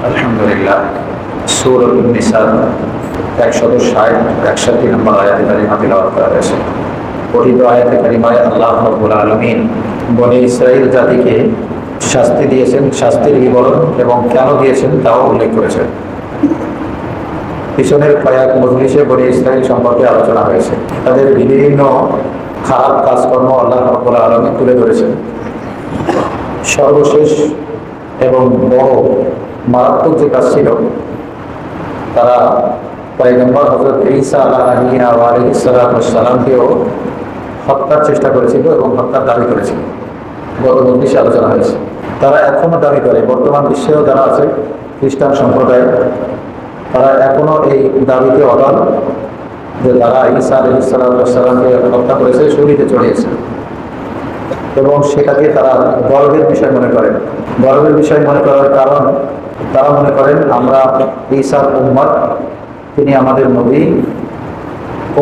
আলহামদুলিল্লাহ। সূরাতুন নিসা 160-161 নম্বর আয়াতে কারিমা তিলাওয়াত করা হয়েছে। পঠিত আয়াতে কারিমায় আল্লাহ রাব্বুল আলামিন বনী ইসরাইল জাতিকে শাস্তি দিয়েছেন, শাস্তির বিবরণ এবং কেন দিয়েছেন তাও উল্লেখ করেছেন। পিছনের কয়েক মজলিসে বনী ইসরাইল সম্পর্কে আলোচনা হয়েছে। তাদের বিভিন্ন খারাপ কাজকর্ম আল্লাহ রাব্বুল আলামিন তুলে ধরেছেন। সর্বশেষ এবং বড় মারাত্মক যে কাজ ছিল, তারা পয়গম্বর হযরত ঈসা আলাইহিস সালামকেও হত্যার চেষ্টা করেছিল এবং হত্যার দাবি করেছিল। গত মজলিসে আলোচনা হয়েছে। তারা এখনো দাবি করে, বর্তমান বিশ্বেও যারা আছে খ্রিস্টান সম্প্রদায়, তারা এখনো এই দাবিতে অটল যে তারা ঈসা আলাইহিস সালামকে হত্যা করেছে, শরীরে চড়িয়েছে এবং সেটাকে তারা গর্বের বিষয় মনে করেন। গর্বের বিষয় মনে করার কারণ, তারা মনে করেন আমরা ঈসার উম্মত, তিনি আমাদের নবী।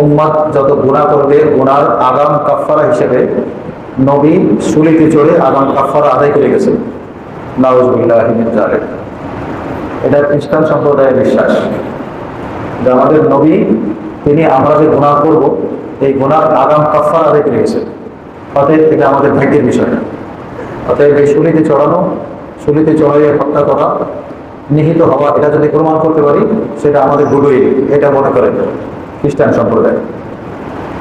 উম্মত যত গুনাহ করবে, গুনার আগাম কাফফারা হিসেবে নবী শুলিতে চড়ে আগাম কাফফারা আদায় করে গেছেন। নাউযুবিল্লাহি মিন যালিক। এটা খ্রিস্টান সম্প্রদায়ের বিশ্বাস যে আমাদের নবী, তিনি আমরা যে গুনাহ করব এই গুনার আগাম কাফফারা আদায় করে গেছেন। অতএব এটা আমাদের ভাগ্যের বিষয়। অতএব এই শুলিতে চড়ানো, শুলিতে চড়াইয়ে হত্যা করা, নিহিত হওয়া, এটা যদি প্রমাণ করতে পারি সেটা আমাদের গুডউইল, এটা মনে করেন খ্রিস্টান সম্প্রদায়।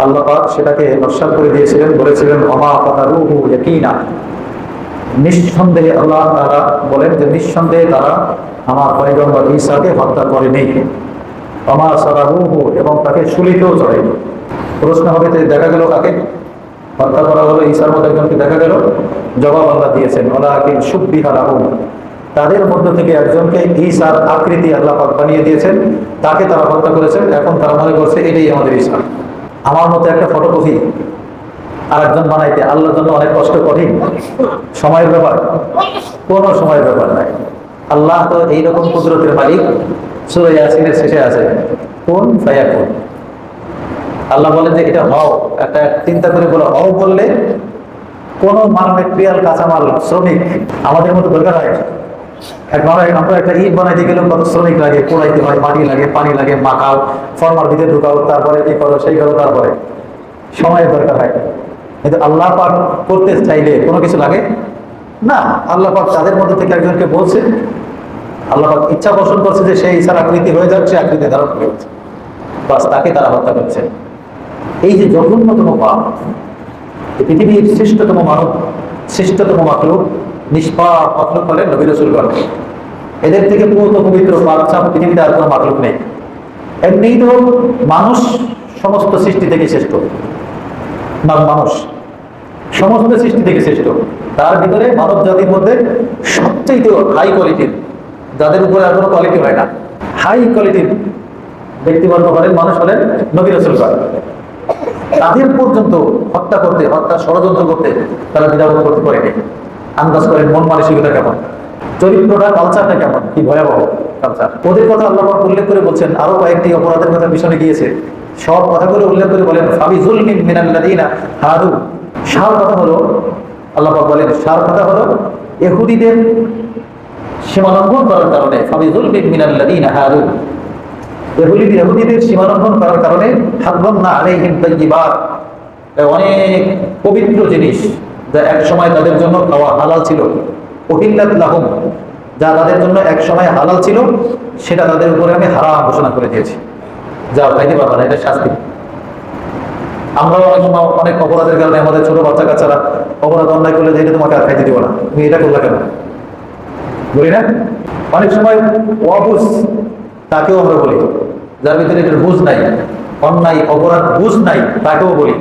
আল্লাহ পাক সেটাকে নস্যাৎ করে দিয়েছিলেন, বলেছিলেন ওমা কাতালুহু ইয়াকিনা, নিঃসন্দেহে আল্লাহ তাআলা বলেন যে নিঃসন্দেহে তারা আমার পয়গম্বর ঈসাকে হত্যা করেনি। ওমা সালাবুহু, এবং তাকে শুলিতেও চড়াইনি। প্রশ্ন হবে যে দেখা গেল কাকে হত্যা করা হলো? ঈসার মতো একজনকে দেখা গেল। জবাব আল্লাহ দিয়েছেন ওয়ালাকিন শুব্বিহা লাহুম, তাদের মধ্য থেকে একজনকে ঈসার আকৃতি আল্লাহ পাক বানিয়ে দিয়েছেন, তাকে তারা হত্যা করেছেন। এখন তারা মনে করছে এটাই আমাদের ঈসা। আমার মতো একটা ফটোকপি আর একজন বানাইতে আল্লাহর জন্য অনেক কষ্ট, কঠিন, সময়ের ব্যাপার? কোনো সময়ের ব্যাপার নাই। আল্লাহ তো এইরকম কুদরতের মালিক। সূরা ইয়াসিনের শেষে আছে কুন ফায়াকুন। আল্লাহ বলেন যে এটা হও, একটা চিন্তা করে বলো হও বললে কোন ম্যাটেরিয়াল, কাঁচামাল, শ্রমিক আমাদের মতো দরকার হয়। আমরা একটা ইট বানাইতে গেলে কত শ্রমিক লাগে, পোড়াইতে হয়, মাটি লাগে, পানি লাগে, মাখাও, ফর্মার ভিতরে ঢুকাও, তারপরে এই করো সেই করো, তারপরে সময়ের দরকার হয়। কিন্তু আল্লাহ পাক করতে চাইলে কোনো কিছু লাগে না। আল্লাহ পাক তাদের মধ্যে থেকে একজনকে বলছে, আল্লাহ পাক ইচ্ছা পোষণ করছে যে সেই ইচ্ছার আকৃতি হয়ে যাচ্ছে, আকৃতি ধারণ করে যাচ্ছে, বাস তাকে তারা হত্যা করছে। এই যে জঘন্যতম পাপ, পৃথিবীর শ্রেষ্ঠতম মানব, শ্রেষ্ঠতম মাখলুক, নিষ্পাপ মাখলুক হলেন নবী রাসূলগণ। এদের থেকে পূর্ণ পবিত্র বাচ্চা পৃথিবীতে আর কোনো মাখলুক নেই। এমনিই তো মানুষ সমস্ত সৃষ্টি থেকে শ্রেষ্ঠ, মানুষ সমস্ত সৃষ্টি থেকে শ্রেষ্ঠ। তার ভিতরে মানব জাতির মধ্যে সবচেয়ে হাই কোয়ালিটির, যাদের উপরে আর কোনো কোয়ালিটি হয় না, হাই কোয়ালিটির ব্যক্তিবর্গ হলেন, মানুষ হলেন নবী রাসূলগণ। তাদের পর্যন্ত হত্যা করতে, হত্যা ষড়যন্ত্র করতে তারা দ্বিধাবোধ করতে পারেনি। আন্দাজ করেন মন মানসিকতা কেমন, চরিত্রটা, কালচারটা কেমন, কি ভয়াবহ কালচার। ওদের কথা আল্লাহ উল্লেখ করে বলছেন, আরো কয়েকটি অপরাধের কথা পিছনে গিয়েছে, সব কথা করে উল্লেখ করে বলেন ফাবি যুলমিন মিনাল্লাযিনা হাদু। সার কথা হলো, আল্লাহ পাক বলেন সার কথা হলো ইহুদিদের সীমালঙ্ঘন করার কারণে, ফাবি যুলমিন মিনাল্লাযিনা হাদু, ইহুদিদের সীমালঙ্ঘন করার কারণে হারামনা আলাইহিম তাইয়্যিবাত, অনেক পবিত্র জিনিস যা এক সময় তাদের জন্য খাওয়া হালাল ছিল, উহিল্লাত লাহুম, যা তাদের জন্য এক সময় হালাল ছিল সেটা তাদের উপরে আমি হারাম ঘোষণা করে দিয়েছি। যা খাইতে পারবে না, এটা শাস্তি। আমরা অনেক সময় অনেক অপরাধের কারণে আমাদের ছোট বাচ্চা কাচ্চারা অপরাধ অন্যায় করলে যে এটা তোমাকে আর খাইতে দিব না, তুমি এটা করলে কেন বলি না? অনেক সময় অবুঝ, তাকেও আমরা বলি, যার ভিতরে এটার বুঝ নাই, অন্যায় অপরাধ বুঝ নাই, তাকেও বলি।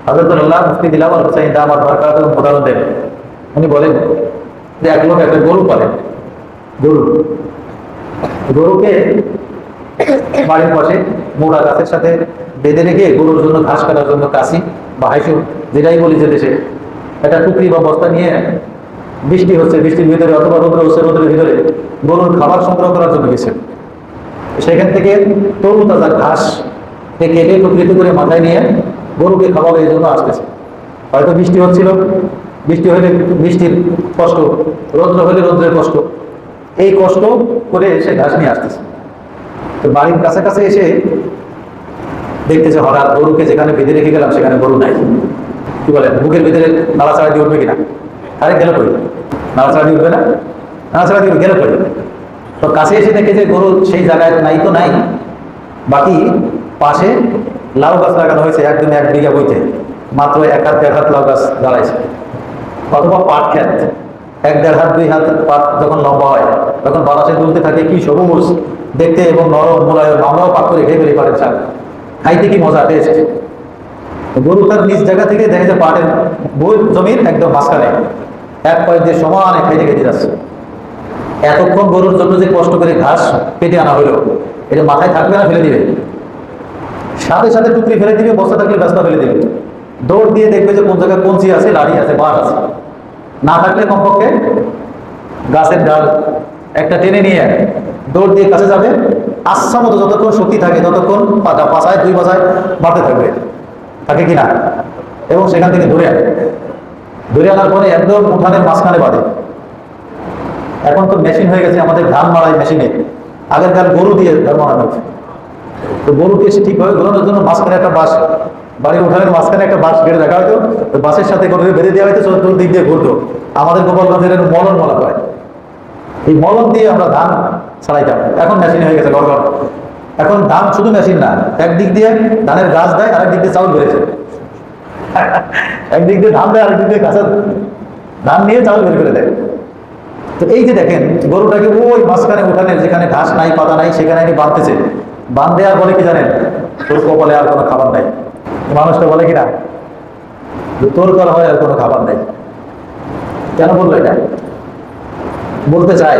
হযরত আল্লাহ মুফতি দিলাওয়ার হোসেন দামাত বারাকাতুহু উদাহরণ দেন। উনি বলেন যে এক লোক একটা গরু পালে, গরুকে বাড়ির পাশে মোড়া গাছের সাথে বেঁধে রেখে গরুর জন্য ঘাস কাটার জন্য কাশি বা হাইসু, যেটাই বলি যে দেশে, একটা টুকরি বা বস্তা নিয়ে বৃষ্টি হচ্ছে, বৃষ্টির ভিতরে অথবা রোদ্র হচ্ছে, রোদ্রের ভিতরে গরুর খাবার সংগ্রহ করার জন্য গেছে। সেখান থেকে তরু তাজা ঘাস কেটে টুকরিতে করে মাথায় নিয়ে গরুকে খাওয়াবে, এই জন্য আসতেছে। হয়তো বৃষ্টি হচ্ছিল, বৃষ্টি হলে বৃষ্টির কষ্ট, রৌদ্র হলে রৌদ্রের কষ্ট, এই কষ্ট করে সে ঘাস নিয়ে আসতেছে। তো বাড়ির কাছাকাছি এসে দেখতেছে হঠাৎ গরুকে যেখানে বেঁধে রেখে গেলাম সেখানে গরু নাই। কি বলেন, বুকের ভিতরে নাড়াচাড়া দিয়ে উঠবে কিনা? আরে গেল কই, নাড়াচাড়া দিয়ে উঠবে না, নাড়াচাড়া দিয়ে গেল কই। তো কাছে এসে দেখে যে গরু সেই জায়গায় নাই তো নাই, বাকি পাশে লাউ গাছ লাগানো হয়েছে একদম 1 বিঘা বইতে, মাত্র 1 হাত 1.5 হাত লাউ গাছ দাঁড়াইছে। অথবা পাট খেত, 1-1.5 হাত 2 হাত পাট যখন লম্বা হয় তখন বাতাসে দুলতে থাকে, কি সবুজ দেখতে এবং নরম মোলায়েম। আমরাও পাক করে খেয়ে ফেলি পাটের শাক, খাইতে কি মজা, টেস্ট। গরু তার নিজ জায়গা থেকে দেখে যে পাটের জমির একদম মাঝখানে এক পায়ে দিয়ে সমানে খাইতে খেতে যাচ্ছে। এতক্ষণ গরুর জন্য যে কষ্ট করে ঘাস কেটে আনা হলো, এটা মাথায় থাকবে না, ফেলে দিবে, সাথে সাথে টুকরি ফেলে দিবে, বস্তা থাকলে ব্যস্ত ফেলে দিবে, দৌড় দিয়ে দেখবে যে কোন জায়গায় কঞ্চি আছে, লাড়ি আছে, বাঁশ আছে। না থাকলে কমপক্ষে গাছের ডাল একটা টেনে নিয়ে দৌড় দিয়ে কাছে যাবে, আচ্ছা মতো যতক্ষণ শক্তি থাকে ততক্ষণ পাশায় 2 পাশায় মারতে থাকবে, থাকে কিনা, এবং সেখান থেকে ধরে আনে। ধরে আনার পরে একদম উঠানের মাঝখানে বাঁধে। এখন তো মেশিন হয়ে গেছে আমাদের, ধান মারাই মেশিনে, আগেরকার গরু দিয়ে ধান মারানো হচ্ছে। তো গরুকে এসে ঠিকভাবে ঘোরানোর জন্য মাঝখানে একটা বাঁশ, বাড়ির উঠানের মাঝখানে একটা বাঁশ কেটে রাখা হয়তো, তো বাঁশের সাথে গরুকে বেঁধে দেওয়া হয়তো, চতুর দিক দিয়ে ঘুরতো। আমাদের গোপালগঞ্জের মলন বলা হয়, এই মলন দিয়ে আমরা ধান ছাড়াইতাম। এখন মেশিন হয়ে গেছে গড়গড়। এখন ধান শুধু মেশিন না, একদিক দিয়ে ধানের গাছ দেয়, আরেক দিক দিয়ে চাউল বেড়েছে। একদিক দিয়ে ধান দেয়, আরেক দিক দিয়ে গাছের ধান নিয়ে চাউল বের করে দেয়। তো এই যে দেখেন গরুটাকে ওই মাঝখানে উঠানে যেখানে ঘাস নাই পাতা নাই সেখানে আমি বাঁধতেছে, বাঁধে আর বলে কি জানেন, তোর কপালে আর কোনো খাবার নাই। মানুষটা বলে কিনা, তোর করা হয় আর কোনো খাবার নাই। কেন বললো এটা? বলতে চাই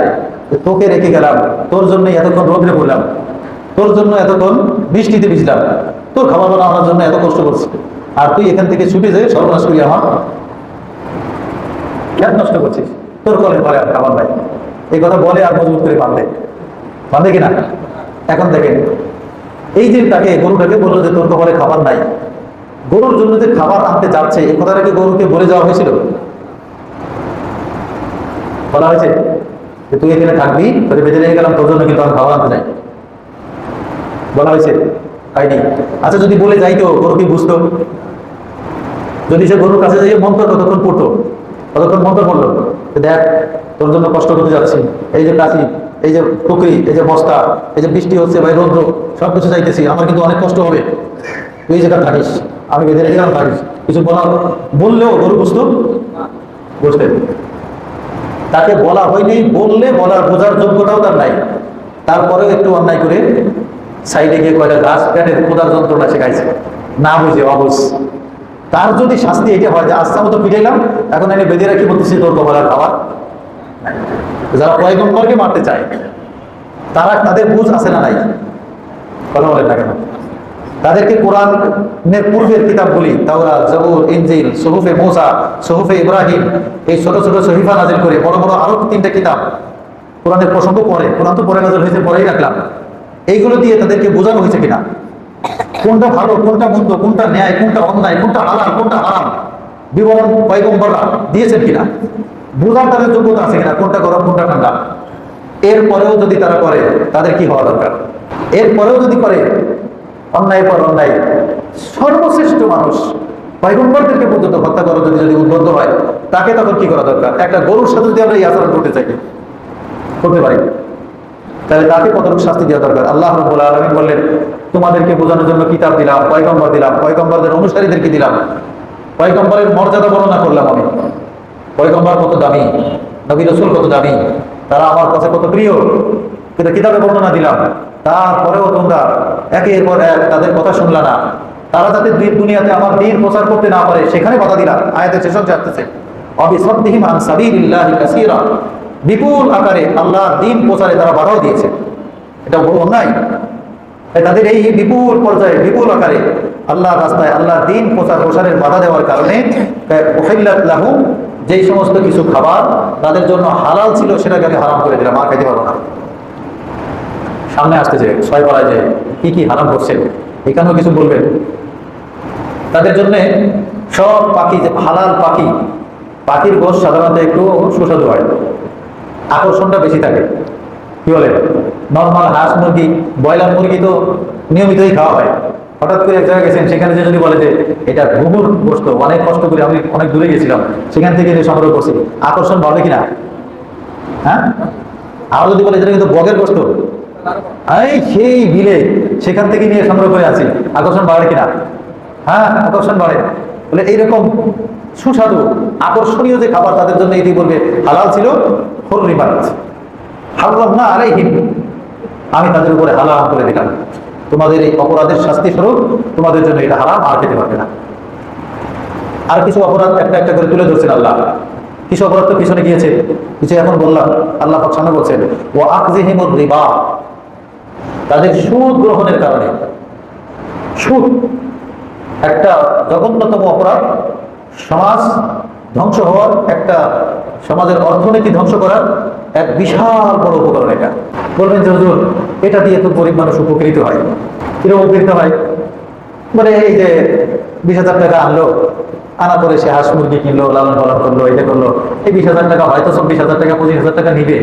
তোকে রেখে গেলাম, তোর জন্য এতক্ষণ রোদ্রে পড়লাম, তোর জন্য এতক্ষণ বৃষ্টিতে ভিজলাম, তোর খাবার বানানোর জন্য এত কষ্ট করছি, আর তুই এখান থেকে ছুটে যেয়ে সর্বনাশ করি আমার কেন নষ্ট করছিস? তোর কলে পরে আর খাবার নাই। এই কথা বলে আর মজবুত করে বাঁধে কিনা? এখন দেখেন এই যে তাকে গরুটাকে বললো যে তোর কপালে খাবার নাই, গরুর জন্য যে খাবার আনতে যাচ্ছে এই কথাটা কি গরুকে বলে যাওয়া হয়েছিল? বলা হয়েছে যে তুই এখানে থাকবি, তোকে বেঁধে রেখে গেলাম, তোর জন্য কিন্তু আমি খাবার আনতে যাই, বলা হয়েছে? তাইনি? আচ্ছা যদি বলে যাইতো গরু কি বুঝতো? যদি সে গরুর কাছে যাই মন্ত্র কতক্ষণ পড়তো, কতক্ষণ মন্ত্র পড়লো, দেখ তোর জন্য কষ্ট করতে যাচ্ছি, এই যে কাশি, এই যে পুকুরি, এই যে বস্তা, এই যে বৃষ্টি হচ্ছে, ভাই রৌদ্র, সবকিছু চাইতেছি, আমার কিন্তু অনেক কষ্ট হবে, তুই এই জায়গা থাকিস, আমি বেঁধে রেখে গেলাম থাকিস। কিছু বললেও গরু বুঝতো? বুঝলেন? তাকে বলা হয়নি, বললে বলার বোঝার যোগ্যতাও তার নাই, তারপরেও একটু অন্যায় করে সাইডে গিয়ে কয়টা গাছ কেটে খোদার যন্ত্রণা শেখাইছে, না বুঝে অবুঝ। তার যদি শাস্তি এটা হয় যে আস্থা মতো ফিরাইলাম, এখন এনে বেঁধে রাখি, বলতেছি তোর কপালের খাবার। যারা পয়গম্বরকে মারতে চায় তারা তাদের বুঝ আছে না নাই? কথা বলেন না কেন? তাদেরকে কোরআনের পূর্বের কিতাবগুলি, তাওরাত, জবুর, ইনজিল, সুহুফে মুসা, সুহুফে ইব্রাহিম, এই ছোট ছোট সহিফা নাজিল করে, বড় বড় আরো 3টা কিতাব কোরআনের প্রসঙ্গ পরে, কোরআন তো পরে নাজিল হয়েছে, পরেই রাখলাম, এইগুলো দিয়ে তাদেরকে বোঝানো হয়েছে কিনা কোনটা ভালো, কোনটা মন্দ, কোনটা ন্যায়, কোনটা অন্যায়, কোনটা হালাল, কোনটা হারাম, বিবরণ পয়গম্বররা দিয়েছেন কিনা, বোঝার তাদের যোগ্যতা আছে কিনা, কোনটা গরম কোনটা ঠান্ডা। এরপরেও যদি তারা করে তাদের কি হওয়া দরকার? এরপরেও যদি করে অন্যায় পর অন্যায়, সর্বশ্রেষ্ঠ মানুষ পয়গম্বরদেরকে পর্যন্ত হত্যা করা যদি উদ্বুদ্ধ হয়, তাকে তখন কি করা দরকার? একটা গরুর সাথে যদি আমরা এই আচরণ করতে চাই, করতে পারি, তাহলে তাকে কতটুকু শাস্তি দেওয়া দরকার? আল্লাহ রাব্বুল আলামিন বললেন, তোমাদেরকে বোঝানোর জন্য কিতাব দিলাম, পয়গম্বর দিলাম, পয়গম্বরদের অনুসারীদেরকে দিলাম, পয়গম্বরের মর্যাদা বর্ণনা করলাম আমি, পয়গম্বর কত দামি, নবী রাসূল কত দামি, তারা আমার কাছে কত প্রিয়, কিন্তু কিতাবে বর্ণনা দিলাম। তারপরেও তোমরা একের পর এক তাদের কথা শুনলা না, তারা যাতে দুনিয়াতে আমার দ্বীন প্রচার করতে না পারে সেখানে বাধা দিলাম। আয়াতের শেষ অংশে আসতেছে অবিসাদ্দিহিম আন সাবিলিল্লাহি কাসীরা, বিপুল আকারে আল্লাহর দ্বীন প্রচারে তারা বাধাও দিয়েছে, এটা বড় অন্যায়। তাদের এই বিপুল পর্যায়ে বিপুল আকারে আল্লাহর রাস্তায় আল্লাহর দ্বীন প্রসারের বাধা দেওয়ার কারণে উহিল্লাত লাহুম, যেই সমস্ত কিছু খাবার তাদের জন্য হালাল ছিল সেটাকে আমি হারাম করে দিলাম, আর খাইতে পারবো না। সামনে আসতেছে 6 পারায় যে কি কি হারাম করছেন, এখানেও কিছু বলবেন। তাদের জন্য সব পাখি, যে হালাল পাখি, পাখির গোশ সাধারণত একটু সুস্বাদু হয়, আকর্ষণটা বেশি থাকে। কি বলে নর্মাল হাঁস মুরগি ব্রয়লার মুরগি তো নিয়মিতই খাওয়া হয়, হঠাৎ করে এক জায়গায় গেছেন, সেখানে যে যদি বলে যে এটা ঘুঘুর গোস্ত, অনেক কষ্ট করে আমি অনেক দূরে গেছিলাম সেখান থেকে যে সংগ্রহ করছি, আকর্ষণ বাড়বে কিনা? হ্যাঁ, আর যদি বলে যেটা কিন্তু বগের গোস্ত, এই সেই বিলে সেখান থেকে নিয়ে সংগ্রহ করে আছি, আকর্ষণ বাড়ে কিনা? হ্যাঁ, আকর্ষণ বাড়ে। বলে এইরকম সুস্বাদু আকর্ষণীয় যে খাবার তাদের জন্য এটি বলবে হালাল ছিল, হুররিমাত হারামনা আলাইহিম, আমি তাদের উপরে হালাল করে দিলাম, তোমাদের এই অপরাধের শাস্তি স্বরূপ তোমাদের জন্য এটা হারাম, আর খেতে পারবে না। আর কিছু অপরাধ একটা একটা করে তুলে ধরছেন আল্লাহ। কিছু অপরাধ তো পিছনে গিয়েছে, কিছু এখন বললাম। আল্লাহ পাক সামনে বলছেন ও আকযিহিমুর রিবা, তাদের সুদ গ্রহণের কারণে। সুদ একটা জঘন্যতম অপরাধ, সমাজ ধ্বংস হওয়ার, একটা সমাজের অর্থনীতি ধ্বংস করার এক বিশাল বড় উপকরণ এটা। বলবেন যে হুজুর এটা দিয়ে তো গরিব মানুষ উপকৃত হয়। কিরকম উপকৃত হয়? মানে এই যে 20,000 টাকা আনলো, আনা করে সে হাঁস মুরগি কিনলো, লালন পালন করলো, এটা করলো, এই 20,000 টাকা হয়তো 24,000 টাকা 25,000 টাকা নিবে,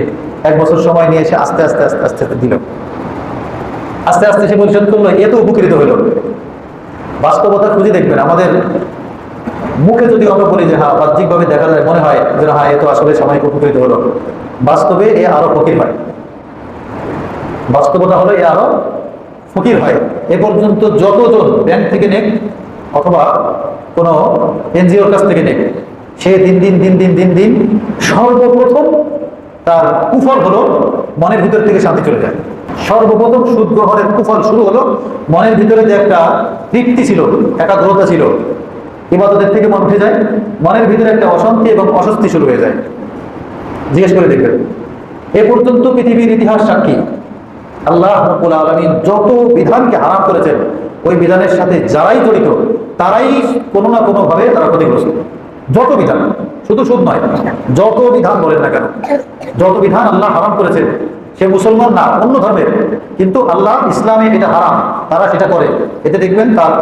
1 বছর সময় নিয়ে এসে আস্তে আস্তে আস্তে আস্তে দিল, আস্তে আস্তে সে পরিশোধ করলো, এ তো উপকৃত হইল। বাস্তবতা খুঁজে দেখবেন, আমাদের মুখে যদি আমরা বলি যে হ্যাঁ বাহ্যিকভাবে দেখা যায়, মনে হয় যে হ্যাঁ এ তো আসলে সাময়িক উপকৃত হলো, বাস্তবে এ আরো ফকির হয়। বাস্তবতা হলো এ আরো ফকির হয়। এ পর্যন্ত যতজন ব্যাংক থেকে নেক অথবা কোন এনজিওর কাছ থেকে নেক, সে দিন দিন দিন দিন দিন দিন সর্বপ্রথম তার কুফল হলো মনের ভিতর থেকে শান্তি চলে যায়। সর্বপ্রথম সুদ গ্রহণের কুফল শুরু হলো মনের ভিতরে যে একটা তৃপ্তি ছিল, একাগ্রতা ছিল, ইবাদতের থেকে মন উঠে যায়, মনের ভিতরে একটা অশান্তি এবং অস্বস্তি শুরু হয়ে যায়। জিজ্ঞেস করে দেখবেন, এ পর্যন্ত পৃথিবীর ইতিহাস সাক্ষী আল্লাহ রাব্বুল আলামিন যত বিধানকে হারাম করেছেন, ওই বিধানের সাথে যারাই জড়িত তারাই কোনো না কোনো ভাবে তারা ক্ষতিগ্রস্ত। যত বিধান, শুধু সুদ নয়, যত বিধান বলেন না কেন, যত বিধান আল্লাহ হারাম করেছেন, সে মুসলমান না অন্য ধর্মের, কিন্তু আল্লাহ ইসলামে এটা হারাম, তারা সেটা করে, এতে দেখবেন তার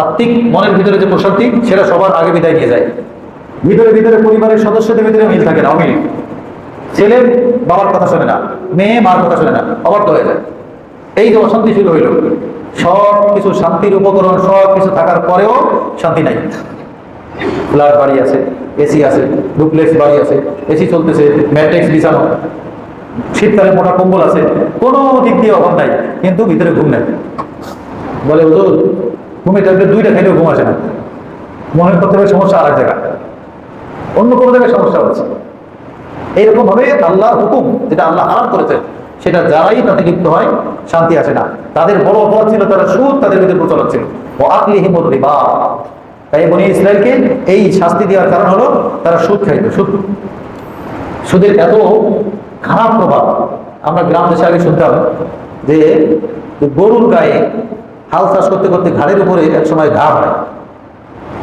আত্মিক মনের ভিতরে যে প্রশান্তি সেটা সবার আগে বিদায় নিয়ে যায়। ভিতরে ভিতরে পরিবারের সদস্যদের ভিতরে মিল থাকে না, অমিল। ছেলে বাবার কথা শোনে না, মেয়ে মার কথা শোনে না, অবাধ্য হয়ে যায়। এই যে অশান্তি শুরু হইল, সব কিছু শান্তির উপকরণ সব কিছু থাকার পরেও শান্তি নাই। ফ্ল্যাট বাড়ি আছে, এসি আছে, ডুপ্লেক্স বাড়ি আছে, এসি চলতেছে, ম্যাট্রিক্স বিছানো, শীতকালে মোটা কম্বল আছে, কোনো দিক দিয়ে অভাব নাই, কিন্তু ভিতরে ঘুম নেই। বলে হুজুর ঘুমে ট্যাবলেট 2টা খাইলেও ঘুম আসে না, মনে করতে হবে সমস্যা আর এক জায়গায়, অন্য কোনো জায়গায় সমস্যা হচ্ছে। এইরকম ভাবে আল্লাহর হুকুম যেটা আল্লাহ হারাম করেছেন সেটা যারাই তাতে লিপ্ত হয় শান্তি আসে না। তাদের বড় অপরাধ ছিল তারা সুদ তাদের ভিতরে প্রচলন ছিল। ও আকলিহিমুর রিবা, তাই বনি ইসরাইলকে এই শাস্তি দেওয়ার কারণ হলো তারা সুদ খাইত। সুদের এত খারাপ প্রভাব, আমরা গ্রাম দেশে আগে শুনতাম যে গরুর গায়ে হাল চাষ করতে করতে ঘাড়ের উপরে এক সময় ঘা হয়।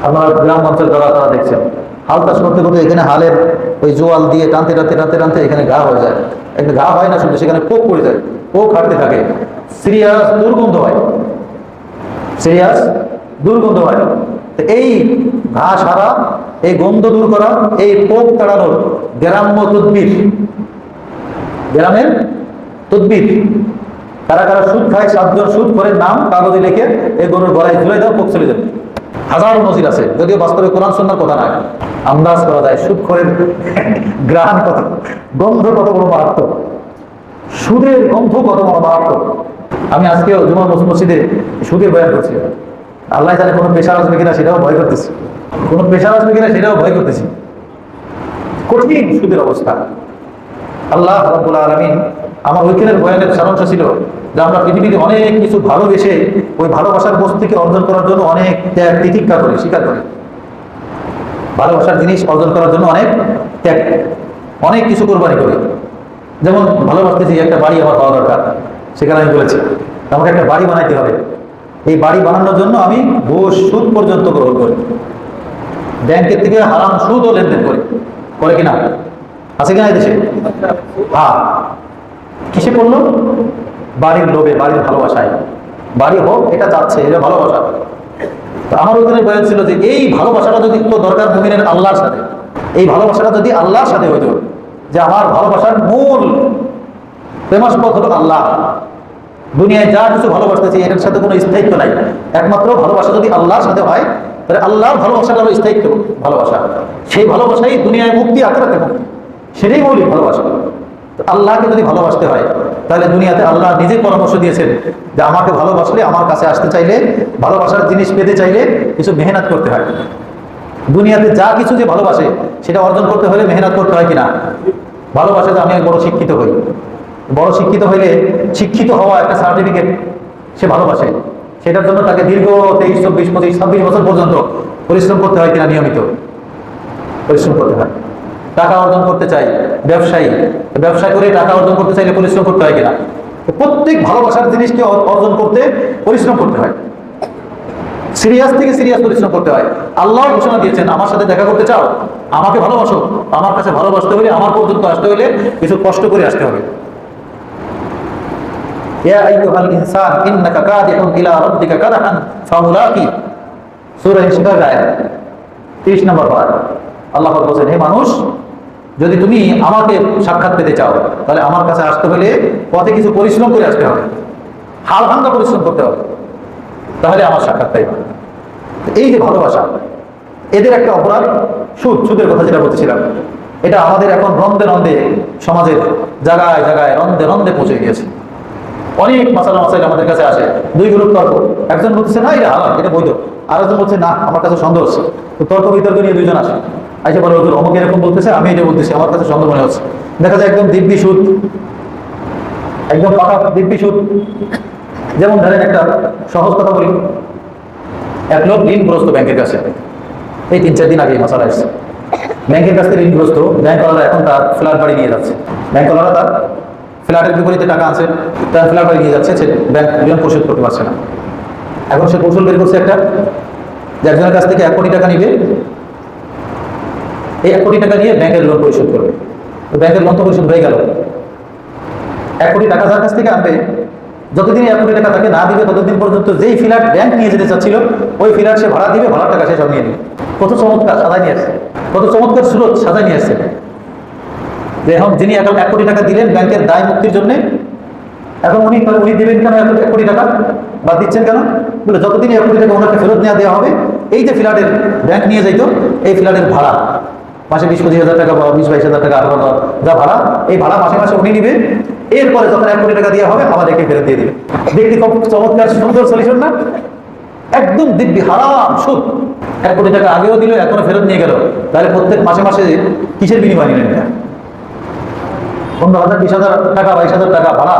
আপনারা গ্রাম অঞ্চল যারা তারা দেখছেন, হাল চাষ করতে করতে এখানে হালের ওই জোয়াল দিয়ে টানতে টানতে টানতে টানতে এখানে ঘা হয়ে যায়। একটা ঘা হয় না শুধু, সেখানে পোক পড়ে যায়, পোক হাঁটতে থাকে, সিরিয়াস দুর্গন্ধ হয়, সিরিয়াস দুর্গন্ধ হয়। এই ঘা সারা, এই গন্ধ দূর করা, এই পোক তাড়ানোর গ্রাম্য তদবির, গ্রামের তদবির। কারা কারা সুদ খায় 7 জন সুদ করে নাম কাগজে লিখে এই গরুর গলায় ঝুলে দাও, পোক চলে যাবে। হাজারো নজির আছে, যদিও বাস্তবে কোরআন সুন্নাহর কথা নয়। আন্দাজ করা যায় সুদখোরের গ্রাম কত, গন্ধ কত বড় মারাত্মক, সুদের গন্ধ কত বড় মারাত্মক। আমি আজকেও জুমা মসজিদে সুদের বয়ান করছি, আল্লাহ জানে কোনো পেশার আসবে কিনা সেটাও ভয় করতেছি, কোনো পেশার আসবে কিনা সেটাও ভয় করতেছি। কঠিন সুদের অবস্থা। আল্লাহ রাব্বুল আলামিন, আমার ওইখানের বয়ানের সারাংশ ছিল যে আমরা পৃথিবীতে অনেক কিছু ভালোবেসে ওই ভালোবাসার বস্তুকে অর্জন করার জন্য অনেক ত্যাগ তিতিক্ষা করি, স্বীকার করি। ভালোবাসার জিনিস অর্জন করার জন্য অনেক ত্যাগ, অনেক কিছু কোরবানি করি। যেমন ভালোবাসতেছি, একটা বাড়ি আমার পাওয়া দরকার, সেখানে আমি বলেছি আমাকে একটা বাড়ি বানাইতে হবে। এই বাড়ি বানানোর জন্য আমি ঘুষ সুদ পর্যন্ত গ্রহণ করি, ব্যাংকের থেকে হারাম সুদও লেনদেন করি, করে কিনা? আছে কিনা এই দেশে? হ্যাঁ। কিসে পড়লো? বাড়ির লোভে, বাড়ির ভালোবাসায়। বাড়ি হোক এটা চাচ্ছে, এটা ভালোবাসা। তো আমার ওখানে বয়ান ছিল যে এই ভালোবাসাটা যদি তো দরকার মুমিনের আল্লাহর সাথে, এই ভালোবাসাটা যদি আল্লাহর সাথে হইতো, যে আমার ভালোবাসার মূল প্রেমাস্পদ হলো আল্লাহ। দুনিয়ায় যা কিছু ভালোবাসতেছি এটার সাথে কোনো স্থায়িত্ব নাই। একমাত্র ভালোবাসা যদি আল্লাহর সাথে হয়, তাহলে আল্লাহর ভালোবাসাটা হলো স্থায়িত্ব ভালোবাসা। সেই ভালোবাসাই দুনিয়ায় মুক্তি, আখিরাতে মুক্তি, সেটাই মৌলিক ভালোবাসা। তো আল্লাহকে যদি ভালোবাসতে হয়, তাহলে দুনিয়াতে আল্লাহ নিজেই পরামর্শ দিয়েছেন যে আমাকে ভালোবাসলে, আমার কাছে আসতে চাইলে, ভালোবাসার জিনিস পেতে চাইলে কিছু মেহনত করতে হয়। দুনিয়াতে যা কিছু যে ভালোবাসে সেটা অর্জন করতে হলে মেহনত করতে হয় কিনা? ভালোবাসে যে আমি এক বড় শিক্ষিত হই, বড় শিক্ষিত হইলে শিক্ষিত হওয়া একটা সার্টিফিকেট সে ভালোবাসে, সেটার জন্য তাকে দীর্ঘ 23, 24, 25, 26 বছর পর্যন্ত পরিশ্রম করতে হয় কিনা? নিয়মিত পরিশ্রম করতে হয়। টাকা অর্জন করতে চাই, ব্যবসায়ী, ব্যবসা করে টাকা অর্জন করতে চাইলে পরিশ্রম করতে হয় কিনা? প্রত্যেক ভালোবাসার জিনিসকে অর্জন করতে পরিশ্রম করতে হয়, সিরিয়াস থেকে সিরিয়াস পরিশ্রম করতে হয়। আল্লাহ ঘোষণা দিয়েছেন, আমার সাথে দেখা করতে চাও, আমাকে ভালোবাসো, আমার কাছে ভালোবাসতে হলে, আমার পর্যন্ত আসতে হলে কিছু কষ্ট করে আসতে হবে। ইয়া আইয়ুহাল ইনসান ইন্নাকা কাদিহুন ইলা রাব্বিকা কাদহান ফামুলাকি, সূরা ইনশিকাক আয়াত 30 নম্বর পারা। আল্লাহ পাক বলেন, হে মানুষ, যদি তুমি আমাকে সাক্ষাৎ পেতে চাও, তাহলে আমার কাছে আসতে হলে পথে কিছু পরিশ্রম করে আসতে হবে, হাল ভাঙ্গা পরিশ্রম করতে হবে, তাহলে আমার সাক্ষাৎ পাইবে। এই যে ভালোবাসা, এদের একটা অপরাধ সুদের কথা যেটা বলতেছিলাম, এটা আমাদের এখন রন্ধে রন্ধে সমাজের জায়গায় জায়গায় রন্ধে রন্ধে পৌঁছে গিয়েছে। অনেক মাসালা মাসাইল আমাদের কাছে আসে, দুই গ্রুপ তর্ক, একজন বলতেছে না এটা হালাল, এটা বৈধ, আর একজন বলছে না আমার কাছে সন্দেহ হচ্ছে। তো তর্ক বিতর্ক নিয়ে দুইজন আসে, আইসে বলে হুজুর অমুক এরকম বলতেছে, আমি এটা বলতেছি, আমার কাছে সন্দেহ মনে হচ্ছে। দেখা যায় একদম দিব্যি সুদ, একদম পাকা দিব্যি সুদ। যেমন ধরেন একটা সহজ কথা বলি, এক লোক ঋণগ্রস্ত ব্যাংকের কাছে, এই 3-4 দিন আগে মাসালা এসেছে, ব্যাংকের কাছ থেকে ঋণগ্রস্ত, ব্যাংকওয়ালারা এখন তার ফ্ল্যাট বাড়ি নিয়ে যাচ্ছে, ব্যাংকওয়ালারা তার ফ্ল্যাটের বিপরীতে টাকা আছে, তার ফ্ল্যাট বাড়ি নিয়ে যাচ্ছে, সে ব্যাংক ঋণ পরিশোধ করতে পারছে না। এখন সে কৌশল বের করছে একটা, যে একজনের কাছ থেকে 1 কোটি টাকা নিবে, এই 1 কোটি টাকা নিয়ে ব্যাংকের লোন পরিশোধ করবে। তো ব্যাংকের লোন তো পরিশোধ হয়ে গেল, 1 কোটি টাকা যার কাছ থেকে আনবে, যতদিন 1 কোটি টাকা তাকে না দিবে ততদিন পর্যন্ত যেই ফ্ল্যাট ব্যাংক নিয়ে যেতে চাচ্ছিল ওই ফ্ল্যাট সে ভাড়া দিবে, ভাড়ার টাকা সে সব নিয়ে নিবে। কত চমৎকার সাজায় নিয়ে আসছে, কত চমৎকার স্রোত সাজায় নিয়ে আসছে। যে এখন যিনি এখন 1 কোটি টাকা দিলেন ব্যাংকের দায় মুক্তির জন্য, এখন উনি দিবেন কেন 1 কোটি টাকা, বা দিচ্ছেন কেন? বলে যতদিন 1 কোটি টাকা ওনাকে ফেরত দেওয়া হবে, এই যে ফ্ল্যাটের ব্যাংক নিয়ে যাইতো, এই ফ্ল্যাটের ভাড়া মাসে 20-25 হাজার টাকা বা 20-22 হাজার টাকা, যা ভাড়া, এই ভাড়া মাসে মাসে উনি নিবে। এরপরে যখন 1 কোটি টাকা দেওয়া হবে আমাদেরকে ফেরত দিয়ে দিবে। দেখতে খুব চমৎকার সুন্দর সলিউশন না? একদম দিব্যি হারাম সুদ। 1 কোটি টাকা আগেও দিল, এখনো ফেরত নিয়ে গেল, তাহলে প্রত্যেক মাসে মাসে কিসের বিনিময় নিলেন? 15,000, 20,000 টাকা, 22,000 টাকা ভাড়া